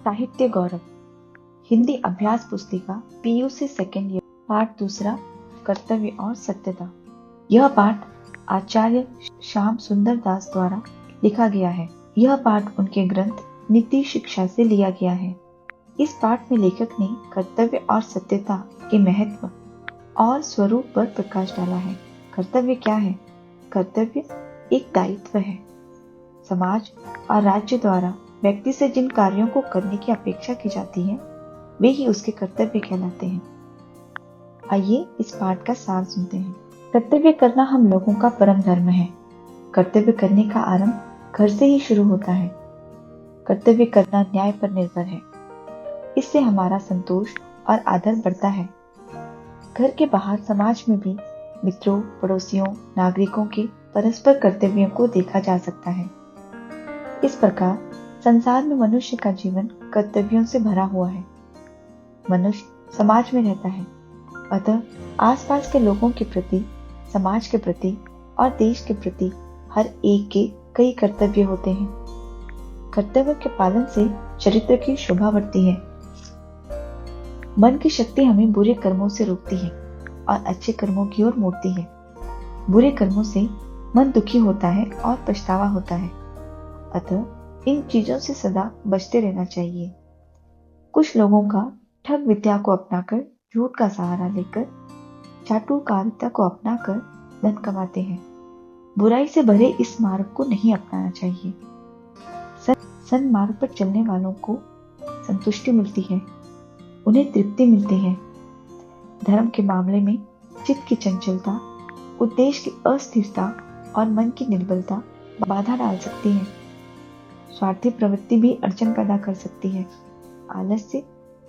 साहित्य गौरव हिंदी अभ्यास पुस्तिका पीयूसी सेकेंड ईयर पाठ दूसरा कर्तव्य और सत्यता। यह पाठ आचार्य श्याम सुंदर दास द्वारा लिखा गया है। यह पाठ उनके ग्रंथ नीति शिक्षा से लिया गया है। इस पाठ में लेखक ने कर्तव्य और सत्यता के महत्व और स्वरूप पर प्रकाश डाला है। कर्तव्य क्या है? कर्तव्य एक दायित्व है। समाज और राज्य द्वारा व्यक्ति से जिन कार्यों को करने की अपेक्षा की जाती है वे ही उसके कर्तव्य कहलाते हैं। आइए इस पाठ का सार सुनते हैं। कर्तव्य करना हम लोगों का परम धर्म है। कर्तव्य करने का आरंभ घर से ही शुरू होता है। कर्तव्य करना न्याय पर निर्भर है। इससे हमारा संतोष और आदर बढ़ता है। घर के बाहर समाज में भी मित्रों, पड़ोसियों, नागरिकों के परस्पर कर्तव्यों को देखा जा सकता है। इस प्रकार संसार में मनुष्य का जीवन कर्तव्यों से भरा हुआ है। मनुष्य समाज में रहता है, अतः आसपास के लोगों के प्रति, समाज के प्रति और देश के प्रति हर एक के कई कर्तव्य होते हैं। कर्तव्य के पालन से चरित्र की शोभा बढ़ती है। मन की शक्ति हमें बुरे कर्मों से रोकती है और अच्छे कर्मों की ओर मोड़ती है। बुरे कर्मों से मन दुखी होता है और पछतावा होता है, अतः इन चीजों से सदा बचते रहना चाहिए। कुछ लोगों का ठग विद्या को अपनाकर, झूठ का सहारा लेकर, चाटुकारिता को अपनाकर धन कमाते हैं। बुराई से भरे इस मार्ग को नहीं अपनाना चाहिए। सन्मार्ग पर चलने वालों को संतुष्टि मिलती है, उन्हें तृप्ति मिलती है। धर्म के मामले में चित्त की चंचलता, उद्देश्य की अस्थिरता और मन की निर्बलता बाधा डाल सकती है। स्वार्थी प्रवृत्ति भी अड़चन पैदा कर सकती है। आलस्य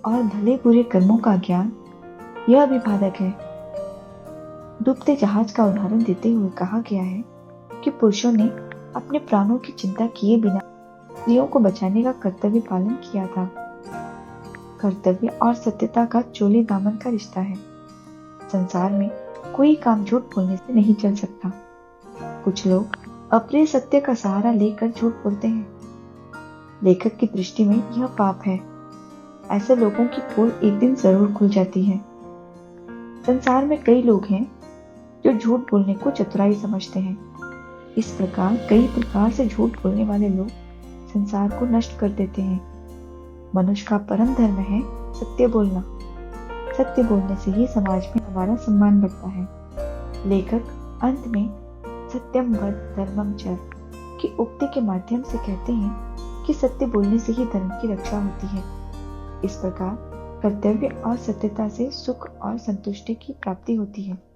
और भले बुरे कर्मों का ज्ञान यह भी बाधक है। डूबते जहाज का उदाहरण देते हुए कहा गया है कि पुरुषों ने अपने प्राणों की चिंता किए बिना स्त्रियों को बचाने का कर्तव्य पालन किया था। कर्तव्य और सत्यता का चोले दामन का रिश्ता है। संसार में कोई काम झूठ बोलने से नहीं चल सकता। कुछ लोग अप्रिय सत्य का सहारा लेकर झूठ बोलते हैं। लेखक की दृष्टि में यह पाप है। ऐसे लोगों की पोल एक दिन जरूर खुल जाती है। संसार में कई लोग हैं जो झूठ बोलने को चतुराई समझते हैं। इस प्रकार कई प्रकार से झूठ बोलने वाले लोग संसार को नष्ट कर देते हैं। मनुष्य का परम धर्म है सत्य बोलना। सत्य बोलने से ही समाज में हमारा सम्मान बढ़ता है। लेखक अंत में सत्यम वद धर्मम चर की उक्ति के माध्यम से कहते हैं कि सत्य बोलने से ही धर्म की रक्षा होती है। इस प्रकार कर्तव्य और सत्यता से सुख और संतुष्टि की प्राप्ति होती है।